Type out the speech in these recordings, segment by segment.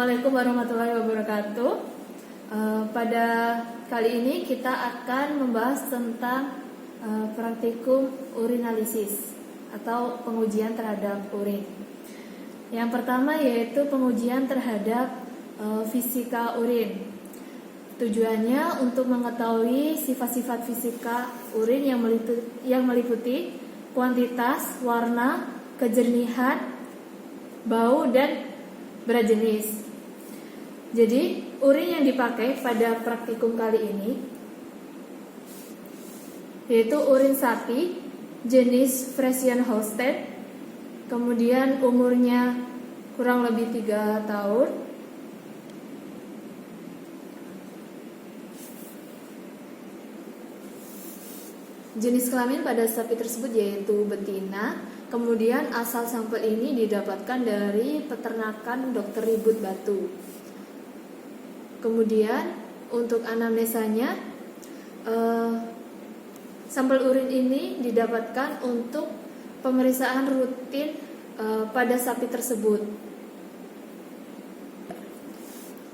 Assalamualaikum warahmatullahi wabarakatuh. Pada kali ini kita akan membahas tentang praktikum urinalisis atau pengujian terhadap urin. Yang pertama yaitu pengujian terhadap fisika urin. Tujuannya untuk mengetahui sifat-sifat fisika urin yang meliputi kuantitas, warna, kejernihan, bau, dan berat jenis. Jadi urin yang dipakai pada praktikum kali ini yaitu urin sapi jenis Friesian Holstein, kemudian umurnya kurang lebih 3 tahun. Jenis kelamin pada sapi tersebut yaitu betina. Kemudian asal sampel ini didapatkan dari peternakan Dr. Ribut Batu. Kemudian untuk anamnesanya, sampel urin ini didapatkan untuk pemeriksaan rutin pada sapi tersebut.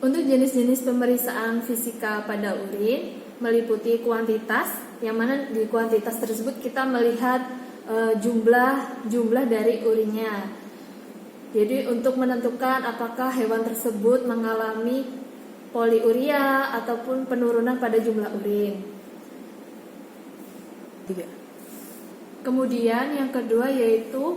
Untuk jenis-jenis pemeriksaan fisika pada urin meliputi kuantitas, yang mana di kuantitas tersebut kita melihat jumlah dari urinnya. Jadi untuk menentukan apakah hewan tersebut mengalami poliuria ataupun penurunan pada jumlah urin. Kemudian yang kedua yaitu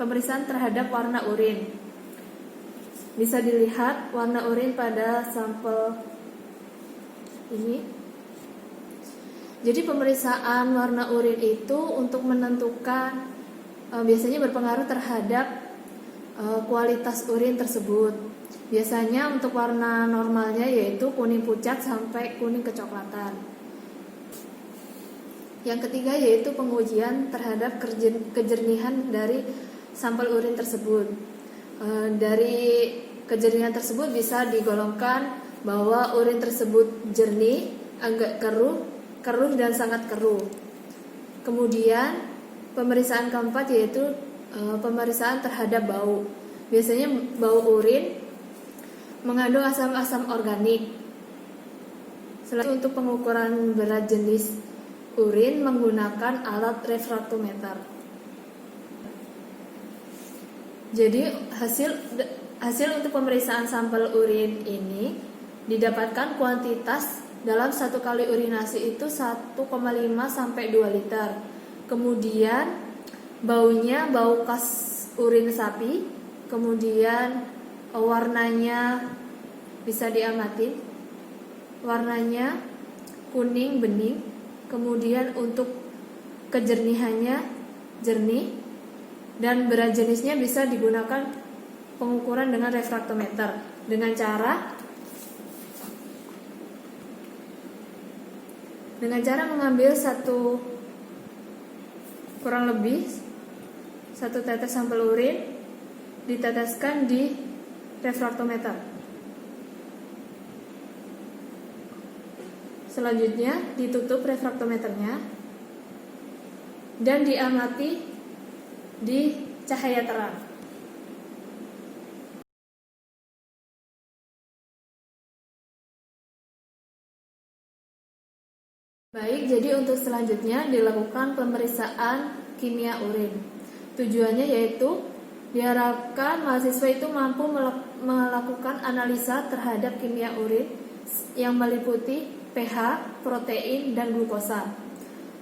pemeriksaan terhadap warna urin. Bisa dilihat warna urin pada sampel ini. Jadi pemeriksaan warna urin itu untuk menentukan biasanya berpengaruh terhadap kualitas urin tersebut. Biasanya untuk warna normalnya yaitu kuning pucat sampai kuning kecoklatan. Yang ketiga yaitu pengujian terhadap kejernihan dari sampel urin tersebut. Dari kejernihan tersebut bisa digolongkan bahwa urin tersebut jernih, agak keruh dan sangat keruh. Kemudian pemeriksaan keempat yaitu pemeriksaan terhadap bau. Biasanya bau urin mengandung asam-asam organik. Selain untuk pengukuran berat jenis urin menggunakan alat refraktometer. Jadi hasil untuk pemeriksaan sampel urin ini didapatkan kuantitas dalam satu kali urinasi itu 1,5 sampai 2 liter. Kemudian baunya bau khas urin sapi. Kemudian warnanya bisa diamati. Warnanya kuning bening. Kemudian untuk kejernihannya jernih. Dan berat jenisnya bisa digunakan pengukuran dengan refraktometer dengan cara mengambil kurang lebih 1 tetes sampel urin diteteskan di refraktometer. Selanjutnya ditutup refraktometernya dan diamati di cahaya terang. Baik, jadi untuk selanjutnya dilakukan pemeriksaan kimia urin. Tujuannya yaitu diharapkan mahasiswa itu mampu melakukan analisa terhadap kimia urin yang meliputi pH, protein, dan glukosa.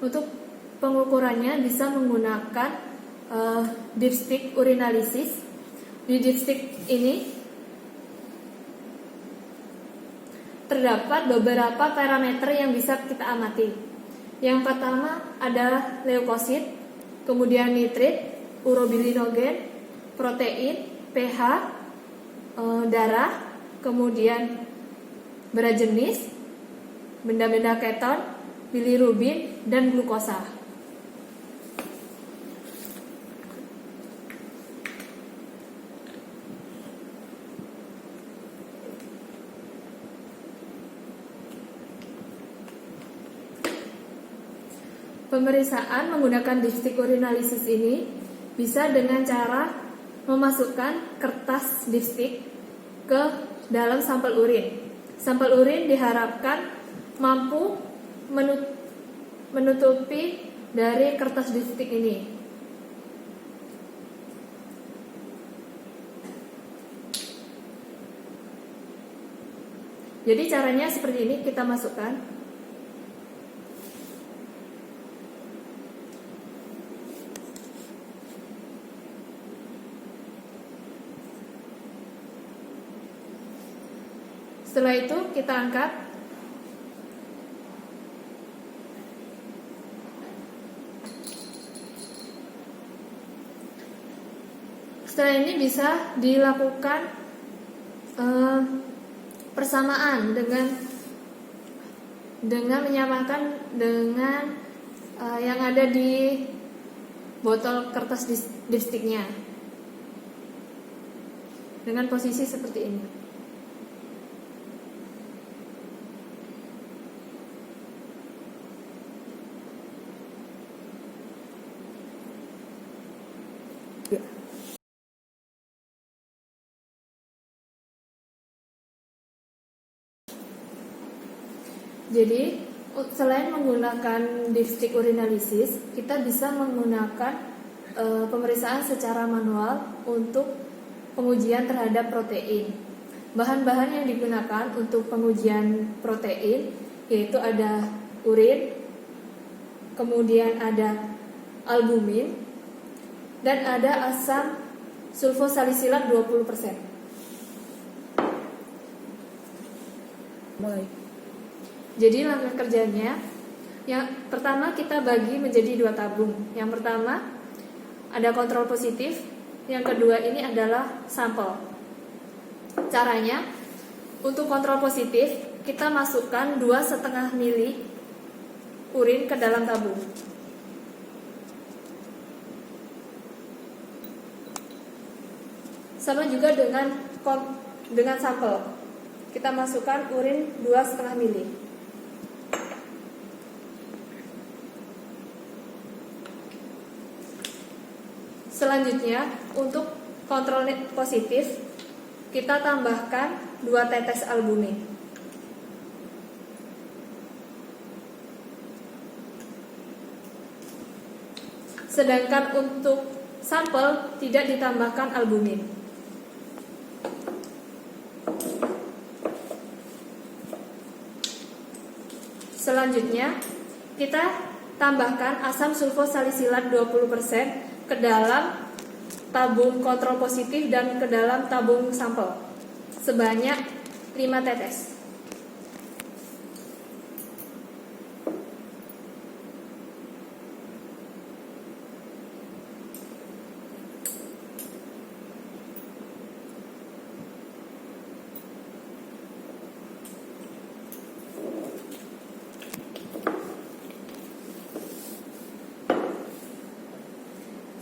Untuk pengukurannya bisa menggunakan dipstick urinalisis. Di dipstick ini terdapat beberapa parameter yang bisa kita amati. Yang pertama ada leukosit, kemudian nitrit, urobilinogen, protein, pH, darah, kemudian berat jenis, benda-benda keton, bilirubin, dan glukosa. Pemeriksaan menggunakan dipstick urinalisis ini bisa dengan cara memasukkan kertas dipstick ke dalam sampel urin. Sampel urin diharapkan mampu menutupi dari kertas dipstik ini. Jadi caranya seperti ini, kita masukkan. Setelah itu kita angkat. Setelah ini bisa dilakukan persamaan dengan menyamakan dengan yang ada di botol kertas dipstiknya dengan posisi seperti ini. Jadi selain menggunakan dipstik urinalisis, kita bisa menggunakan pemeriksaan secara manual untuk pengujian terhadap protein. Bahan-bahan yang digunakan untuk pengujian protein yaitu ada urin, kemudian ada albumin, dan ada asam sulfosalisilat 20%. Mulai. Jadi langkah kerjanya, yang pertama kita bagi menjadi 2 tabung. Yang pertama ada kontrol positif, yang kedua ini adalah sampel. Caranya, untuk kontrol positif kita masukkan 2,5 mili urin ke dalam tabung. Sama juga dengan sampel, kita masukkan urin 2,5 mili. Selanjutnya, untuk kontrol positif, kita tambahkan 2 tetes albumin. Sedangkan untuk sampel tidak ditambahkan albumin. Selanjutnya, kita tambahkan asam sulfosalisilat 20% ke dalam tabung kontrol positif dan ke dalam tabung sampel sebanyak 5 tetes.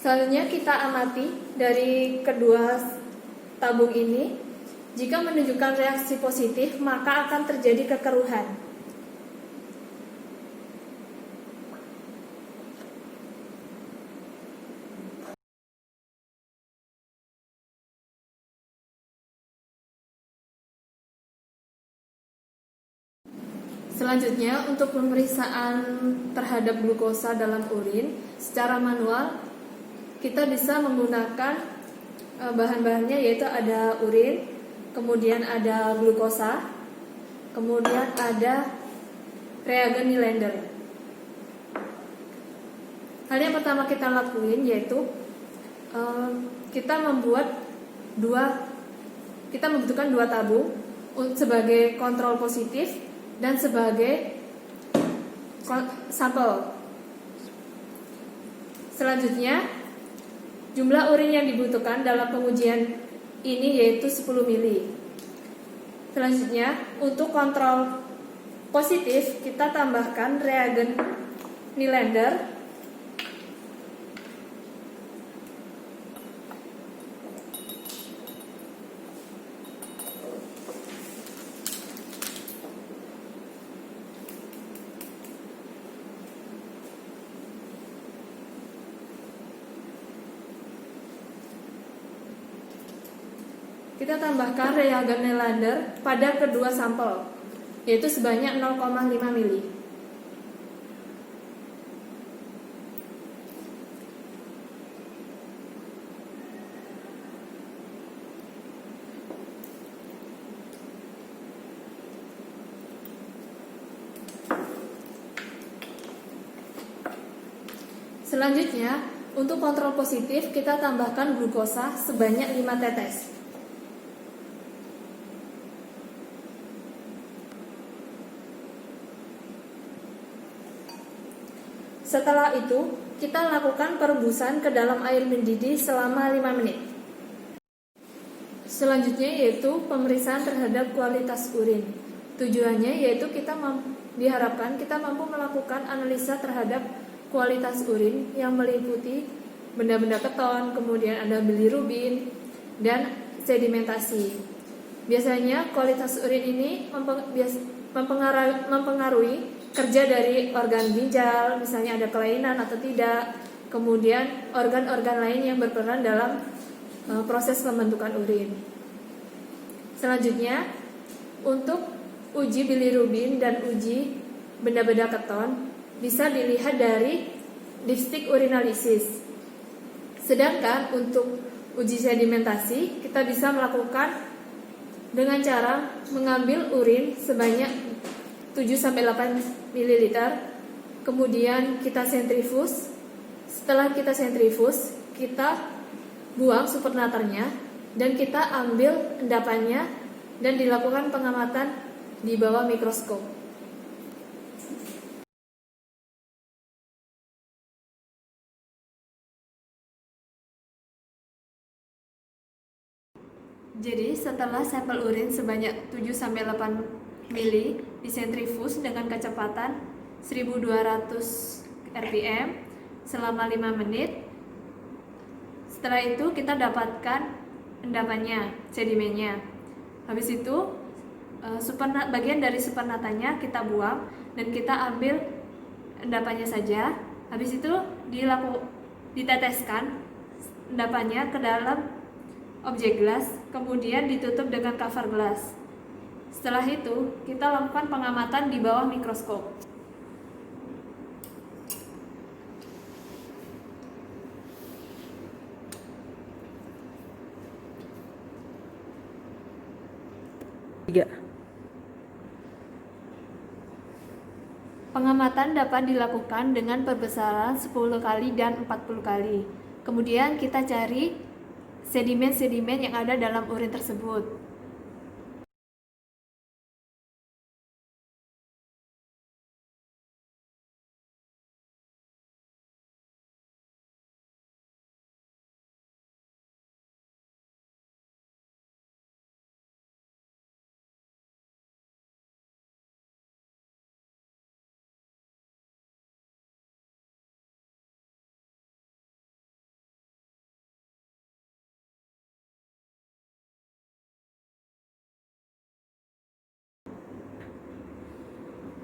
Selanjutnya kita amati dari kedua tabung ini. Jika menunjukkan reaksi positif, maka akan terjadi kekeruhan. Selanjutnya, untuk pemeriksaan terhadap glukosa dalam urin secara manual, kita bisa menggunakan bahan-bahannya, yaitu ada urin, kemudian ada glukosa, kemudian ada reagen Nylander. Hal yang pertama kita lakuin yaitu kita membutuhkan 2 tabung sebagai kontrol positif dan sebagai sampel. Selanjutnya, jumlah urin yang dibutuhkan dalam pengujian ini yaitu 10 mili. Selanjutnya, untuk kontrol positif kita tambahkan reagen Nylander kita tambahkan reagen Nylander pada kedua sampel, yaitu sebanyak 0,5 mili. Selanjutnya, untuk kontrol positif kita tambahkan glukosa sebanyak 5 tetes. Setelah itu, kita lakukan perebusan ke dalam air mendidih selama 5 menit. Selanjutnya yaitu pemeriksaan terhadap kualitas urin. Tujuannya yaitu diharapkan kita mampu melakukan analisa terhadap kualitas urin yang meliputi benda-benda keton, kemudian ada bilirubin, dan sedimentasi. Biasanya kualitas urin ini mempengaruhi kerja dari organ ginjal, misalnya ada kelainan atau tidak, kemudian organ-organ lain yang berperan dalam proses pembentukan urin. Selanjutnya, untuk uji bilirubin dan uji benda-benda keton bisa dilihat dari dipstick urinalisis. Sedangkan untuk uji sedimentasi kita bisa melakukan dengan cara mengambil urin sebanyak 7-8 ml, kemudian kita sentrifus. Setelah kita sentrifus, kita buang supernaternya dan kita ambil endapannya dan dilakukan pengamatan di bawah mikroskop. Jadi setelah sampel urin sebanyak 7-8 mili disentrifus dengan kecepatan 1200 rpm selama 5 menit. Setelah itu kita dapatkan endapannya, sedimennya. Habis itu bagian dari supernatanya kita buang dan kita ambil endapannya saja. Habis itu diteteskan endapannya ke dalam objek gelas, kemudian ditutup dengan cover gelas. Setelah itu, kita lakukan pengamatan di bawah mikroskop. Pengamatan dapat dilakukan dengan perbesaran 10 kali dan 40 kali. Kemudian kita cari sedimen-sedimen yang ada dalam urin tersebut.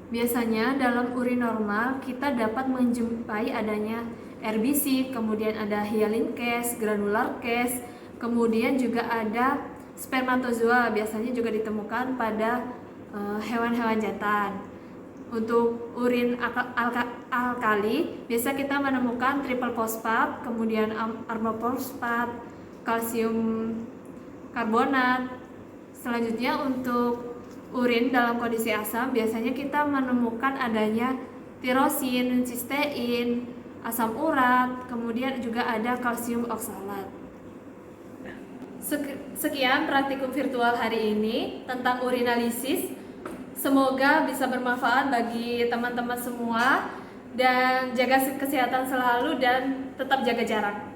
Biasanya dalam urin normal kita dapat menjumpai adanya RBC, kemudian ada hyaline case, granular case, kemudian juga ada spermatozoa, biasanya juga ditemukan pada hewan-hewan jantan. Untuk urin alkali, biasa kita menemukan triple fosfat, kemudian armofosfat, kalsium karbonat. Selanjutnya untuk urin dalam kondisi asam, biasanya kita menemukan adanya tirosin, sistein, asam urat, kemudian juga ada kalsium oksalat. Sekian praktikum virtual hari ini tentang urinalisis. Semoga bisa bermanfaat bagi teman-teman semua dan jaga kesehatan selalu dan tetap jaga jarak.